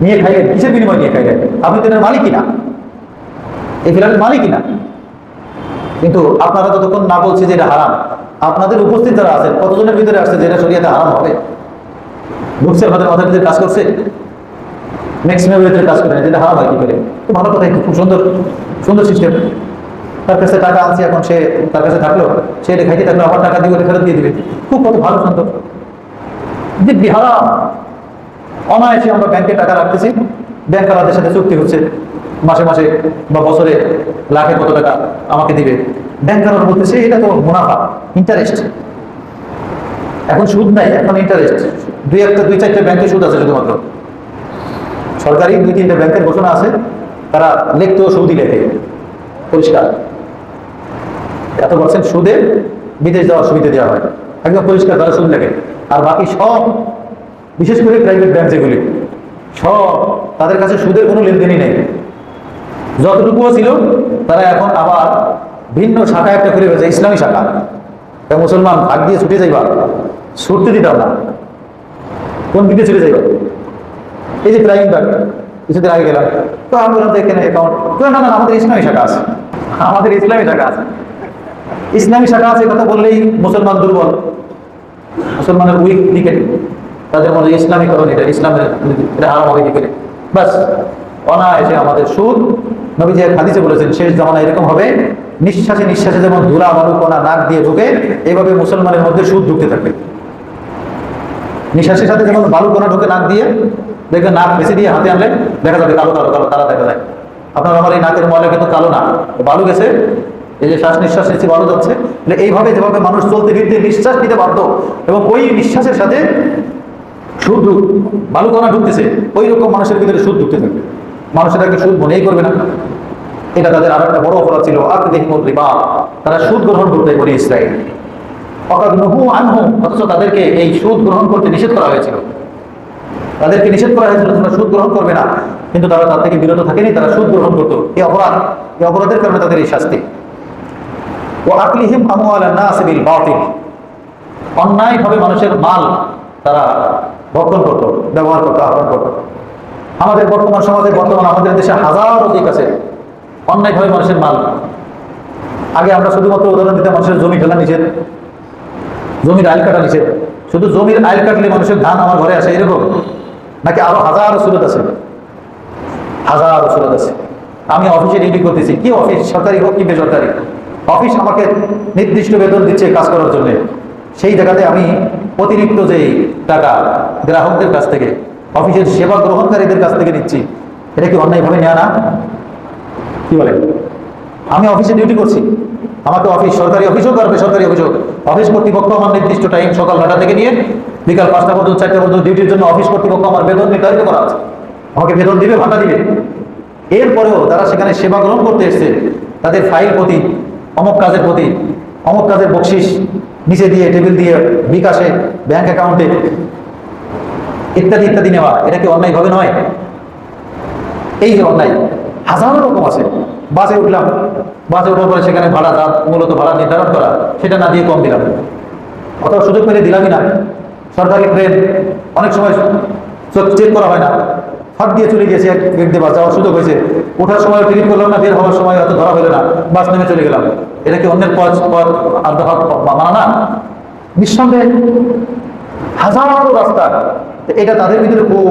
নিয়ে খাইলেন, কিসের বিনিময় নিয়ে খাইলেন? আপনি তো এর মালিক কিনা, এই ফ্ল্যাটের মালিক কিনা। কিন্তু আপনারা যতক্ষণ না বলছে যে এটা হারাম, আপনাদের উপস্থিত যারা আছেন কতজনের ভিতরে আসছে যে এটা শরিয়াতে হারাম হবে? ঢুকছে আমাদের মাথার ভিতরে কাজ করছে, ম্যাক্সিমাম ভিতরে কাজ করে, যেটা হারাম হয় কি করে? তো ভালো কথা, খুব সুন্দর সুন্দর সিস্টেম। তার কাছে টাকা আনছে, এখন সে তার কাছে থাকলো, সে এটা খাইতে থাকলো, আবার টাকা দিয়ে ফেরত দিয়ে দিবে। খুব কত ভালো সুন্দর দিব্যি হারাম। অনায়াসে আমরা ব্যাংকে টাকা রাখতেছি, ব্যাংকওয়ালাদের সাথে চুক্তি হচ্ছে, মাসে মাসে বা বছরে লাখে কত টাকা আমাকে দিবে। ব্যাংকওয়ালা বলতেছে এটা তো মুনাফা, ইন্টারেস্ট। এখন সুদ নাই, এখন ইন্টারেস্ট। 2-4টা ব্যাংকে সুদ আছে শুধুমাত্র, সরকারি 2-3টা ব্যাংকের ঘোষণা আছে, তারা লিখতেও সুদই লেখে পরিষ্কার, এত% সুদে বিদেশ যাওয়ার সুবিধা দেওয়া হয়, একদম পরিষ্কার তারা সুদ লেখে। আর বাকি সব, বিশেষ করে প্রাইভেট ব্যাংক যেগুলি, সব তাদের কাছে সুদের কোনো লেনদেনই নেই। যতটুকুও ছিল তারা এখন আবার ভিন্ন শাখা একটা করে ফেলেছে, ইসলামী শাখা। মুসলমান ভাগ দিয়ে ছুটে যাইবা, ছুটতে দিতাম না, কোন দিকে ছুটে যাইবা? এই যে প্রাইম ব্যাংক, কিছুদিন আগে গেলাম, তো আমি বললাম এখানে অ্যাকাউন্ট, না না আমাদের ইসলামী শাখা আছে, আমাদের ইসলামী শাখা আছে। ইসলামী শাখা আছে কথা বললেই মুসলমান দুর্বল, মুসলমানের উইক দিকে, তাদের মধ্যে ইসলামীকরণ, এটা ইসলামের এটা হারাম হবে কি করে? বাস অনায়াসে আমাদের সুদ। নবীজি হাদিসে বলেছেন শেষ জামানায় এরকম হবে, নিঃশ্বাসে নিঃশ্বাসে যেমন ধুলা বালুকণা নাক দিয়ে ঢুকে, এইভাবে মুসলমানের মধ্যে সুদ ঢুকতে থাকবে। নিঃশ্বাসের সাথে যেমন বালুকণা ঢুকে নাক দিয়ে, দেখবেন নাক বেশি দিয়ে হাতে আনলে দেখা যাবে কালো কালো কালো তারা দেখা যায়। আপনার আমার এই নাকের ময়লা কিন্তু কালো না, বালু গেছে, এই যে শ্বাস নিঃশ্বাস নিচ্ছে বালু যাচ্ছে। এইভাবে যেভাবে মানুষ চলতে ফিরতে নিঃশ্বাস নিতে বাধ্য, এবং ওই নিঃশ্বাসের সাথে সুদ বালুকণা ঢুকতেছে, ওই রকম মানুষের ভিতরে সুদ ঢুকতে থাকবে। মানুষের আগে সুদ মনেই করবে না। এটা তাদের আর একটা বড় অপরাধ ছিল, আকদিহিমুর রিবা। তারা সুদ গ্রহণ করতে বনি ইসরাইল। অকাদ নুহু আনহু, অথচ তাদেরকে এই সুদ গ্রহণ করতে নিষেধ করা হয়েছিল। তাদেরকে নিষেধ করা হয়েছিল তোমরা সুদ গ্রহণ করবে না, কিন্তু তারা তার থেকে বিরত থাকেনি, তারা সুদ গ্রহণ করতো। এই অপরাধ, এই অপরাধের কারণে তাদের এই শাস্তি। ও আকলিহিম আমওয়ালান নাস বিল বাতিল, অন্যায়ভাবে মানুষের মাল তারা ভক্ষণ করতো, ব্যবহার করতো, আহরণ করতো। আমাদের বর্তমান সমাজে, আমাদের দেশে হাজারো দিক আছে অন্যায়ভাবে মানুষের মাল। আগে আমরা শুধুমাত্র উদাহরণ দিতে, মানুষের জমি ফেলা নিষেধ, জমির আইল কাটা নিষেধ। শুধু জমির আইল কাটলে মানুষের ধান আমার ঘরে আসে এরকম, নাকি আরো হাজারো সুরত আছে? হাজারো সুরত আছে। আমি অফিসে ডিউটি করতেছি, কি অফিস, সরকারি হোক কি বেসরকারি, অফিস আমাকে নির্দিষ্ট বেতন দিচ্ছে কাজ করার জন্য। সেই জায়গাতে আমি অতিরিক্ত যে টাকা গ্রাহকদের কাছ থেকে, অফিসের সেবা গ্রহণকারীদের কাছ থেকে নিচ্ছি, এটা কি অন্যায়ভাবে নেওয়া না? কি বলে? আমি অফিসে ডিউটি করছি, আমাকে অফিস, সরকারি অফিস হোক আর বেসরকারি অফিস হোক, অফিস কর্তৃপক্ষ আমার নির্দিষ্ট টাইম সকাল 9টা থেকে নিয়ে বিকাল 5টা পর্যন্ত, 4টা পর্যন্ত ডিউটির জন্য অফিস কর্তৃপক্ষ আমার বেতন নির্ধারিত করা আছে। আমাকে বেতন দিবে, ভাতা দিবে। এরপরেও তারা সেখানে সেবা গ্রহণ করতে এসছে, তাদের ফাইল প্রতি, অমুক কাজের প্রতি, অমুক কাজের বকশিস নিচে দিয়ে, টেবিল দিয়ে, বিকাশে, ব্যাংক অ্যাকাউন্টে ইত্যাদি ইত্যাদি নেওয়া, এটা কি অন্যায়ভাবে নয়? এই যে অন্যায় হাজারো রকম আছে। বাসে উঠলাম, বাসে ওঠার পরে সেখানে ভাড়া, যা মূলত ভাড়া নির্ধারণ করা, সেটা না দিয়ে কম দিলাম, অথবা সুযোগ পেলে দিলামই না। সরকারি ট্রেন অনেক সময় চেক করা হয় না, ফাঁক দিয়ে চলে গেছে, এক গেট দিয়ে বাস যাওয়ার সুযোগ হয়েছে, ওঠার সময় টিকিট করলাম না, বের হওয়ার সময় হয়তো ধরা হলো না, বাস নেমে চলে গেলাম। এটা কি অন্যের পথ মানা না? নিঃসন্দেহে হাজারো রাস্তা। এটা তাদের ভিতরে খুব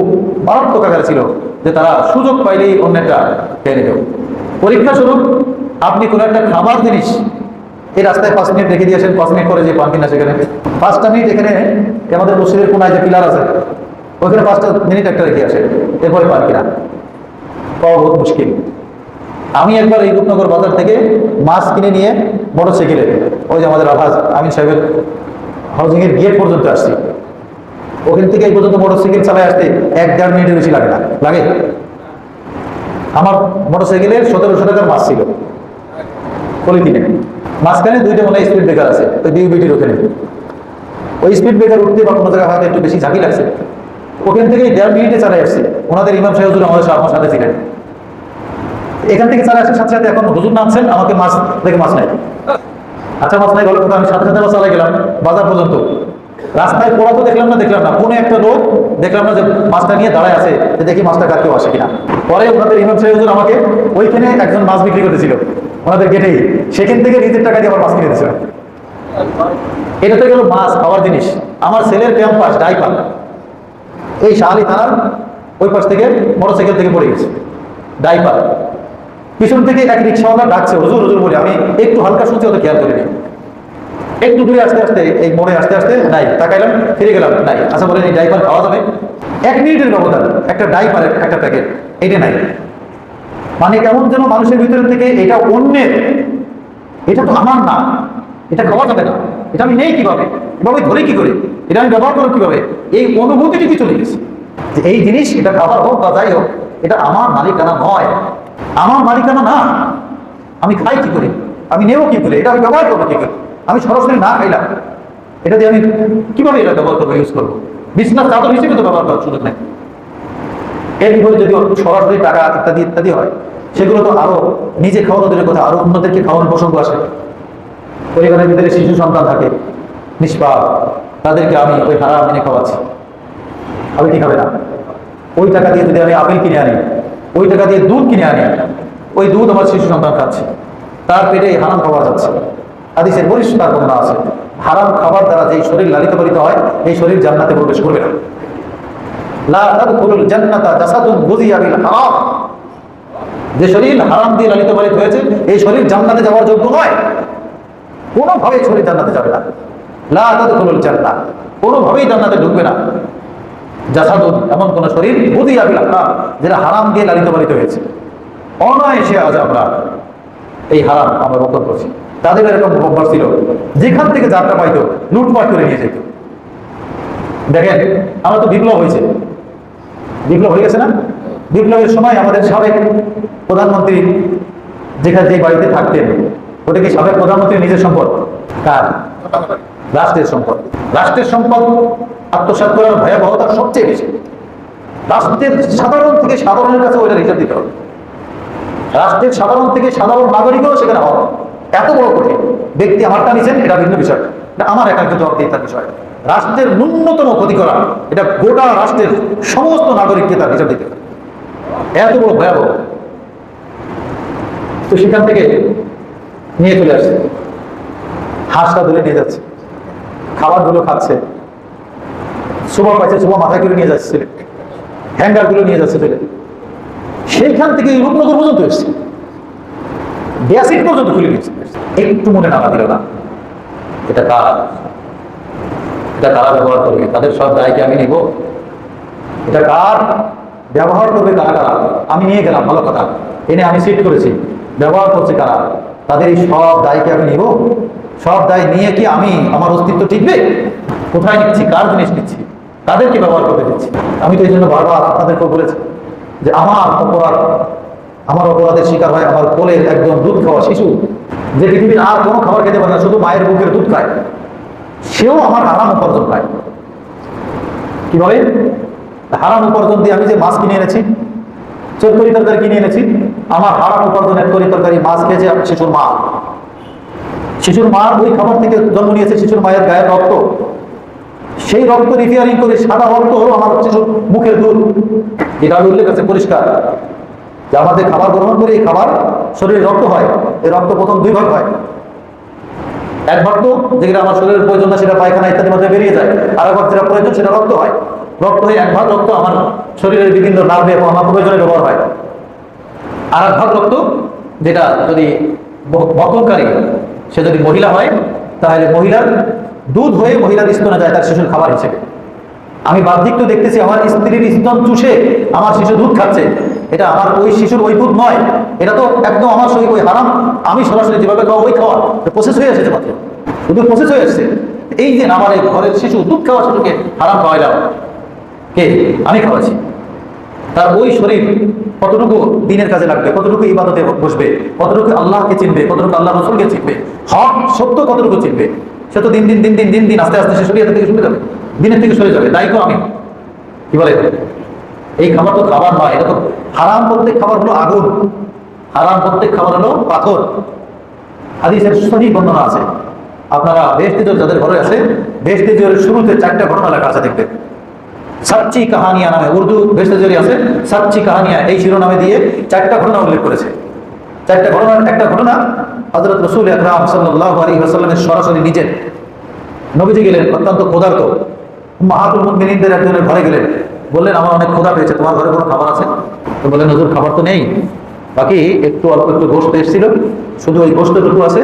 মারাত্মক আকার ছিল যে তারা সুযোগ পাইলেই অন্যটা টেনে দেব। পরীক্ষা স্বরূপ আপনি কোনো একটা খাবার জিনিস এই রাস্তায় 5 মিনিট রেখে দিয়েছেন, 5 মিনিট পরে যে পান কিনা সেখানে 5টা মিনিট, এখানে আমাদের মসজিদের কোনায় যে পিলার আছে ওইখানে 5টা মিনিট একটা রেখে আসে, এরপরে পান কিনা পাওয়া বহুত মুশকিল। আমি একবার এই রূপনগর বাজার থেকে মাছ কিনে নিয়ে মোটরসাইকেলে ওই যে আমাদের আলহাজ আমিন সাহেবের হাউজিং এর গেট পর্যন্ত আসছি। ওখান থেকে এই পর্যন্ত মোটরসাইকেল চালায় আসতে 1-1.5 মিনিটের বেশি লাগে না, লাগে? আমার মোটরসাইকেলে 1700 টাকার মাছ ছিল পলিথিনে। মাঝখানে 2টা মনে স্পিড ব্রেকার আছে, ওই ডিউবিটির ওখানে। ওই স্পিড ব্রেকার উঠতে বা কোনো জায়গায় হয়তো একটু বেশি ঝাঁকি লাগছে, ওখান থেকে 1.5 মিনিটে চালাই আসছে। ওনাদের ইমাম সাহেব আমাদের আমার সাথে ছিলেন। এখান থেকে চালাই আসার সাথে সাথে এখন হুজুর নামছেন, আমাকে মাছ দেখে মাছ নাই। আচ্ছা মাছ নাই বলে কথা, আমি সাথে সাথে চালাই গেলাম বাজার পর্যন্ত। রাস্তায় পড়া তো দেখলাম না, কোনো একটা লোক দেখলাম না যে মাছটা নিয়ে দাঁড়ায় আছে, যে দেখি মাছটা কার কেউ আসে কিনা। পরে ওনাদের ইমাম সাহেব হুজুর আমাকে ওইখানে একজন মাছ বিক্রি করতেছিল ওনাদের গেটেই, সেখান থেকে নিজের টাকা দিয়ে আমার মাছ কিনে দিয়েছিল। এটা তো গেল মাছ খাওয়ার জিনিস। আমার ছেলের ক্যাম্পাস ডাইপার এই শাহালি থানার ওই পাশ থেকে মোটরসাইকেল থেকে পড়ে গেছে ডাইপার। পিছন থেকে এক রিক্সাওয়ালা ডাকছে হুজুর হুজুর বলে, আমি একটু হালকা শুনছি, ওটা খেয়াল করিনি। একটু দূরে আসতে আসতে, এই মোড়ে আসতে আসতে নাই, তাকাইলাম, ফিরে গেলাম, নাই। আচ্ছা বলেন এই ডাইপার খাওয়া যাবে? 1 মিনিটের ব্যবধান, একটা ডাইপার, একটা প্যাকেট, এটা নাই। মানে কেমন যেন মানুষের ভিতরে থেকে এটা অন্যের, এটা তো আমার না, এটা খাওয়া যাবে না, এটা আমি নেই কিভাবে, এভাবে ধরে কি করে, এটা আমি ব্যবহার করবো কিভাবে, এই অনুভূতিটি চলে গেছে যে এই জিনিস, এটা খাবার হোক বা যাই হোক, এটা আমার মালিকানা নয়, আমার মালিকানা না। আমি খাই কি করে, আমি নেবো কি করে, এটা আমি ব্যবহার করবো কি করে? আমি সরাসরি না খাইলাম, এটা দিয়ে আমি কিভাবে এটা ব্যবহার করবো, ইউজ করবো? বিছনার চাদর হিসেবে তো ব্যবহার করার সুযোগ নেই। এর বিপরীতে যদি সরাসরি টাকা ইত্যাদি ইত্যাদি হয়, সেগুলো তো আরো নিজে খাওয়ানোদের কথা, আরো অন্যদেরকে খাওয়ানোর প্রসঙ্গ আসে। পরিবারের ভিতরে শিশু সন্তান থাকে নিষ্পাপ, তাদেরকে আমি ওই হারাম মেনে খাওয়াচ্ছি, আমি কি খাবে না? ওই টাকা দিয়ে যদি আমি আপেল কিনে আনি, ওই টাকা দিয়ে দুধ কিনে আনি, ওই দুধ আমার শিশু সন্তান খাচ্ছে, তার পেটে হারাম খাওয়া যাচ্ছে। হাদিসের পরিষ্কার বর্ণনা আছে, হারাম খাবার দ্বারা যেই শরীর লালিত পালিত হয়, এই শরীর জান্নাতে প্রবেশ করবে না। লা তাদখুলুল জান্নাতা জাসাদুন গুযিয়া বিল হারাম। যে শরীর হারাম দিয়ে লালিত পালিত হয়েছে, এই শরীর জান্নাতে যাওয়ার যোগ্য নয়, কোনোভাবেই শরীর জান্নাতে যাবে না। লা তাদখুলুল জান্নাহ, কোনোভাবেই জান্নাতে ঢুকবে না। জাসাদুন, এমন কোন শরীর, গুযিয়া বিল হারাম, যেটা হারাম দিয়ে লালিত পালিত হয়েছে। অনায়াসে আজ আমরা এই হারাম আমরা বক্ষণ করছি। তাদের এরকম অভ্যাস ছিল, যেখান থেকে যাত্রা পাইতো লুটপাট করে নিয়ে যেত। দেখেন, আমরা তো বিপ্লব হয়েছে, বিপ্লব হয়ে গেছে না? বিপ্লবের সময় আমাদের সাবেক প্রধানমন্ত্রী যেখানে যে বাড়িতে থাকতেন, ওটা কি সাবেক প্রধানমন্ত্রীর নিজের সম্পদ? কার? রাষ্ট্রের সম্পদ। রাষ্ট্রের সম্পদ আত্মসাৎ করার ভয়াবহতা সবচেয়ে বেশি। রাষ্ট্রের সাধারণ থেকে সাধারণের কাছে ওইটার হিসাব দিতে হবে। রাষ্ট্রের সাধারণ থেকে সাধারণ নাগরিকও সেখানে হওয়া এত বড় কঠিন। ব্যক্তি আমারটা নিচ্ছেন, এটা ভিন্ন বিষয়, এটা আমার একান্ত জবাবদিহিতার বিষয়। রাষ্ট্রের ন্যূনতম ক্ষতি করা, এটা গোটা রাষ্ট্রের সমস্ত নাগরিককে তার হিসাব দিতে হবে, এত বড় ভয়াবহ। তো সেখান থেকে নিয়ে চলে আসছে, হাঁসটা ধরে নিয়ে যাচ্ছে, খাবারগুলো খাচ্ছে, শোভা পাইছে, শোভা মাথায় করে নিয়ে যাচ্ছে, হ্যাঙ্গারগুলো নিয়ে যাচ্ছে ফেলে। সেইখান থেকে রূপনগর পর্যন্ত এসছে, বেয়াসিট পর্যন্ত খুলে নিয়েছে। একটু মনে নাড়া দিল না, এটা কার? এটা কারা ব্যবহার করবে? তাদের সব দায়কে আমি নিব? এটা কার? ব্যবহার করবে কারা কারা? আমি নিয়ে গেলাম, ভালো কথা, এনে আমি সিট করেছি, ব্যবহার করছে কারা? তাদের এই সব দায়কে আমি নিব? সব দায় নিয়ে কি আমি আমার অস্তিত্ব টিকবে? কোথায় নিচ্ছি? কার জিনিস নিচ্ছি? তাদেরকে ব্যবহার করতে দিচ্ছি? আমি তো এই জন্য বারবার আপনাদেরকেও বলেছি যে আমার অপরাধের শিকার হয় আমার কোলের একদম দুধ খাওয়া শিশু, যে পৃথিবীর আর কোনো খাবার খেতে পারে না, শুধু মায়ের বুকের দুধ খায়, সেও আমার হারাম উপার্জন খায়। কিভাবে? হারাম উপার্জন দিয়ে আমি যে মাছ কিনে এনেছি, তরি তরকারি কিনে এনেছি, আমার হারাম উপার্জনের তরি তরকারি মাছ খেয়েছে শিশুর মা। শিশুর মার ওই খাবার থেকে জন্ম নিয়েছে শিশুর মায়ের গায়ের রক্ত, সেই রক্ত রিপেয়ারিং করে সাদা রক্ত হলো আমার শিশুর মুখের দুধ। এটা উল্লেখ আছে পরিষ্কার যে আমাদের খাবার গ্রহণ করে এই খাবার শরীরে রক্ত হয়। এই রক্ত প্রথম দুই ভাগ হয়, এক ভাগ তো যেটা আমার শরীরের প্রয়োজন না, সেটা পায়খানা ইত্যাদির মধ্যে বেরিয়ে যায়, আর এক ভাগ যেটা প্রয়োজন সেটা রক্ত হয়। রক্ত হয়ে এক ভাগ রক্ত আমার শরীরের বিভিন্ন নার্ভে এবং আমার প্রয়োজনে ব্যবহার হয়, আর এক ভাগ রক্ত যেটা যদি বহনকারী সে যদি মহিলা হয়, তাহলে মহিলার দুধ হয়ে মহিলার স্তনে যায় তার শিশুর খাবার হিসেবে। আমি বাহ্যিক তো দেখতেছি আমার স্ত্রীর স্তন চুষে আমার শিশু দুধ খাচ্ছে, এটা আমার ওই শিশুর ওই দুধ নয়, এটা তো একদম আমার শরীর ওই হারাম, আমি সরাসরি যেভাবে খাওয়া ওই খাওয়া প্রসেস হয়ে এসেছে, মাত্র শুধু প্রসেস হয়ে এসেছে। এই যে আমার এই ঘরের শিশু দুধ খাওয়া শিশুকে হারাম খাওয়াইলাম, কে? আমি খাওয়াচ্ছি। তার ওই শরীর কতটুকু দিনের কাজে লাগবে, কতটুকু ইবাদতে বসবে, কতটুকু আল্লাহকে চিনবে, কতটুকু আল্লাহ রসুলকে চিনবে, হক সত্য কতটুকু চিনবে, সে তো দিন দিন দিন দিন দিন দিন আস্তে আস্তে সে শরীয়ত থেকে সরে যাবে, দিনের থেকে সরে যাবে। দায়িত্ব আমি। কি বলে? এই খাবার তো খাবার নয়, এটা তো হারাম। প্রত্যেক খাবার হলো আগুন, হারাম প্রত্যেক খাবার হলো পাথর। হাদিসের সঠিক বর্ণনা আছে, আপনারা বেহেশতের যাদের ঘরে আছে, বেহেশতের শুরুতে 4টা ঘটনা লেখা আছে, দেখবেন সাচ্চি কাহানিয়া নামে, উর্দু বেহেশতের আছে সাচ্চি কাহানিয়া, এই শিরোনামে দিয়ে 4টা ঘটনা উল্লেখ করেছে। 4টা ঘটনার একটা ঘটনা হযরত রাসূল আকরাম সাল্লাল্লাহু আলাইহি ওয়াসাল্লামের সরাসরি নিজের নবীজি গেলেন, অত্যন্ত ক্ষুধার্ত, উম্মাহাতুল মুমিনিনদের একজনের ঘরে গেলেন, বললেন আমার অনেক ক্ষুধা পেয়েছে, তোমার ঘরে কোনো খাবার আছে? তো বললেন হুজুর খাবার তো নেই, বাকি একটু অল্প একটু গোশত এসেছিল, শুধু ওই গোশতটুকু আছে,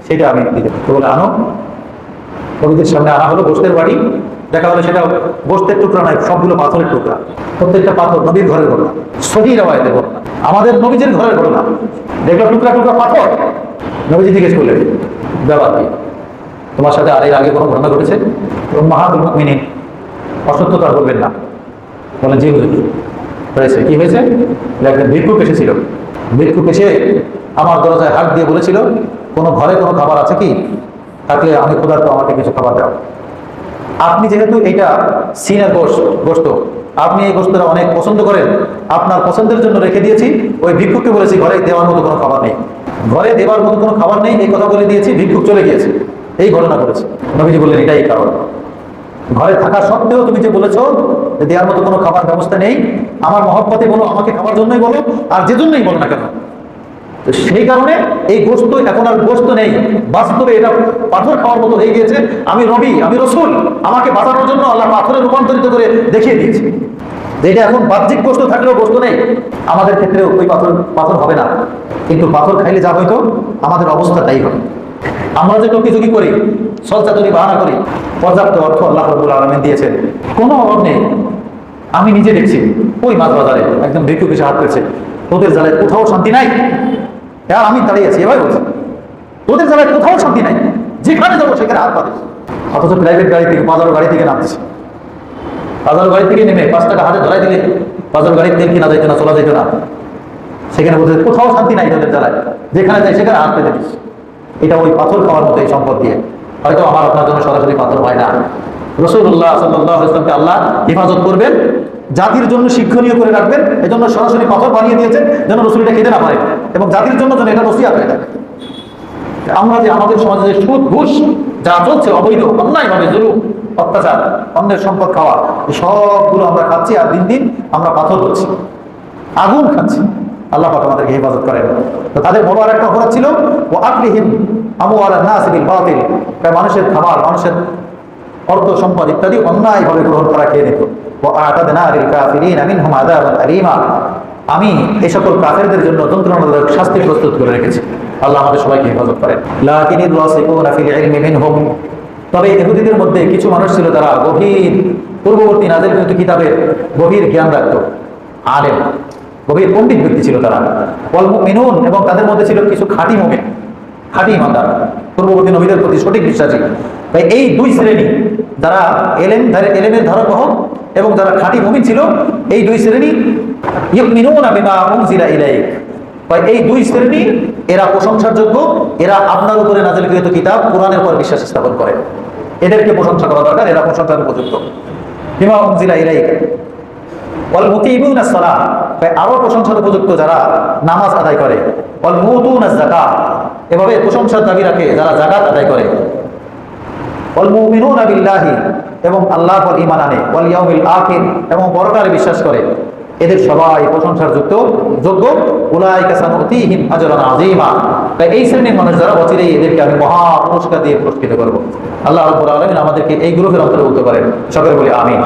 সেটা আমি দিতে। তো বলে আনো। নবীদের সামনে আনা হলো গোশতের বাড়ি, দেখা হলো সেটা গোশতের টুকরা নয়, সবগুলো পাথরের টুকরা, প্রত্যেকটা পাথর। নবীর ঘরের ঘটনা, সহি রাওয়ায়াতের ঘটনা, আমাদের নবীজির ঘরের ঘটনা। দেখলো টুকরা টুকরা পাথর। নবীজি জিজ্ঞেস করলেন ব্যাপার কি, তোমার সাথে আর এর আগে কোনো ঘটনা ঘটেছে? উম্মাহাতুল মুমিনিন অসত্যতা বলবেন না, বলেন জি হুজুর হয়েছে। কি হয়েছে? একজন ভিক্ষুক এসেছিল, ভিক্ষুক এসে আমার দরজায় হাত দিয়ে বলেছিল কোনো ঘরে কোনো খাবার আছে কি, থাকলে আমি ক্ষুধার্ত, আমাকে কিছু খাবার দাও। আপনি যেহেতু এটা সিনের গোশত, আপনি এই গোশতটা অনেক পছন্দ করেন, আপনার পছন্দের জন্য রেখে দিয়েছি। ওই ভিক্ষুককে বলেছি ঘরে দেওয়ার মতো কোনো খাবার নেই, ঘরে দেওয়ার মতো কোনো খাবার নেই, এই কথা বলে দিয়েছি, ভিক্ষুক চলে গিয়েছে। এই ঘটনা করেছে। নবীজি বললেন এটাই কারণ, ঘরে থাকা সত্ত্বেও তুমি যে বলেছো দেওয়ার মতো কোনো খাবার ব্যবস্থা নেই, আমার মহব্বতে বলো, আমাকে খাবার জন্যই বলো, আর যে জন্যই বলো না কেন। তো সেই কারণে এই গোশত এখন আর গোশত নেই, বাস্তবে এটা পাথর খাওয়ার মতো হয়ে গিয়েছে। আমি নবী, আমি রসুল, আমাকে বাঁচানোর জন্য আল্লাহ পাথরে রূপান্তরিত করে দেখিয়ে দিয়েছে যে এটা এখন বাহ্যিক গোশত থাকলেও গোশত নেই। আমাদের ক্ষেত্রেও ওই পাথর হবে না, কিন্তু পাথর খাইলে যা হয়তো আমাদের অবস্থা তাই হবে। আমরা যে টুকি করি, সলচাতুরি বাহানা করি, পর্যাপ্ত অর্থ আল্লাহ রাব্বুল আলামিন দিয়েছেন, কোনো অভাব নেই। আমি নিজে দেখছি ওই মাছ বাজারে একদম ভিক্ষুক এসে হাত পেয়েছে, তোদের জ্বালায় কোথাও শান্তি নাই। আর আমি দাঁড়িয়ে আছি, এবার বলছি তোদের জ্বালায় কোথাও শান্তি নাই, যেখানে যাবো সেখানে হাত পাতে, অথচ প্রাইভেট গাড়ি থেকে, বাজারও গাড়ি থেকে নামতেছে। বাজার গাড়ি থেকে নেমে 5 টাকা হাতে ধরাই দিলে বাজার গাড়ির তেল কিনা যাইতো না, চলা যাইতো না। সেখানে বলতে কোথাও শান্তি নাই তাদের জ্বালায়, যেখানে যায় সেখানে হাত পেতে দিস। এটা ওই পাথর খাওয়ার মতো এই সম্পদ দিয়ে। হয়তো আমার আপনার জন্য সরাসরি পাথর হয় না। রাসূলুল্লাহ সাল্লাল্লাহু আলাইহি ওয়াসাল্লামকে আল্লাহ হেফাজত করবেন, জাতির জন্য শিক্ষণীয় করে রাখবেন, এজন্য সরাসরি পাথর বানিয়ে দিয়েছেন যেন রাসূল এটা খেতে না পারে, এবং জাতির জন্য যেন এটা নসিহত হয়ে থাকে। আমরা যে আমাদের সমাজে যে সুদ ঘুষ যা চলছে, অবৈধ অন্যায়ভাবে জুলুম অত্যাচার, অন্যের সম্পদ খাওয়া, এই সবগুলো আমরা খাচ্ছি, আর দিন দিন আমরা পাথর হচ্ছি, আগুন খাচ্ছি। আল্লাহ পাক আমাদেরকে হেফাজত করেন। তো তাদের বড় আর একটা অপরাধ ছিল ও আকলিহিম আমওয়ালান নাস বিল বাতিল, মানুষের খাবার, মানুষের অর্থ সম্পদ ইত্যাদি অন্যায়ভাবে গ্রহণ করা, খেয়ে নিত। ও আ'তাদনা লিল কাফিরিন মিনহুম আযাবান আলীমা, আমি এই সকল কাফেরদের জন্য যন্ত্রণাদায়ক শাস্তি প্রস্তুত করে রেখেছি। আল্লাহ আমাদের সবাইকে হেফাজত করেন। লাকিনির রাসিকুনা ফিল ইলমি মিনহুম, তবে ইহুদিদের মধ্যে কিছু মানুষ ছিল যারা গভীর পূর্ববর্তী নাজিলকৃত কিতাবের গভীর জ্ঞান রাখত, আলেম, গভীর পণ্ডিত ব্যক্তি ছিল তারা। ওয়াল মুমিনুন, এবং তাদের মধ্যে ছিল কিছু খাঁটি মুমিন, খাঁটি ইমানদার, পূর্ববর্তী নবীদের প্রতি সঠিক বিশ্বাসী। তাই এই দুই শ্রেণী, যারা এলেমের ধারকবাহক এবং যারা খাঁটি মুমিন ছিল, এই দুই শ্রেণী ইউমিনুনা বিমা উনজিলা ইলাইক, তাই এই দুই শ্রেণী এরা প্রশংসার যোগ্য, এরা আপনার উপরে নাজিলকৃত কিতাব কোরআনের উপর বিশ্বাস স্থাপন করে, এদেরকে প্রশংসা করা দরকার, এরা প্রশংসার উপযুক্ত। বিমা উনজিলা ইলাইক ওয়াল মুকিমুনাস সালাহ, তাই আরো প্রশংসার উপযুক্ত যারা নামাজ আদায় করে। ওয়াল মুতুনাজ যাকাত, এভাবে প্রশংসার দাবি রাখে যারা যাকাত আদায় করে। ওয়াল মুমিনুনা বিল্লাহি, এবং আল্লাহর উপর ঈমান আনে। ওয়াল ইয়াউমিল আখির, এবং পরকালে বিশ্বাস করে, এদের সবাই প্রশংসার যোগ্য। উলাইকা সানুতিহিম আজরান আযীমা, তাই এই শ্রেণীর মানুষ যারা, অচিরেই এদেরকে আমি মহা পুরস্কার দিয়ে পুরস্কৃত করব। আল্লাহ রাব্বুল আলামিন আমাদেরকে এই গ্রুপের অন্তর্ভুক্ত করেন। সকলে বলি আমিন।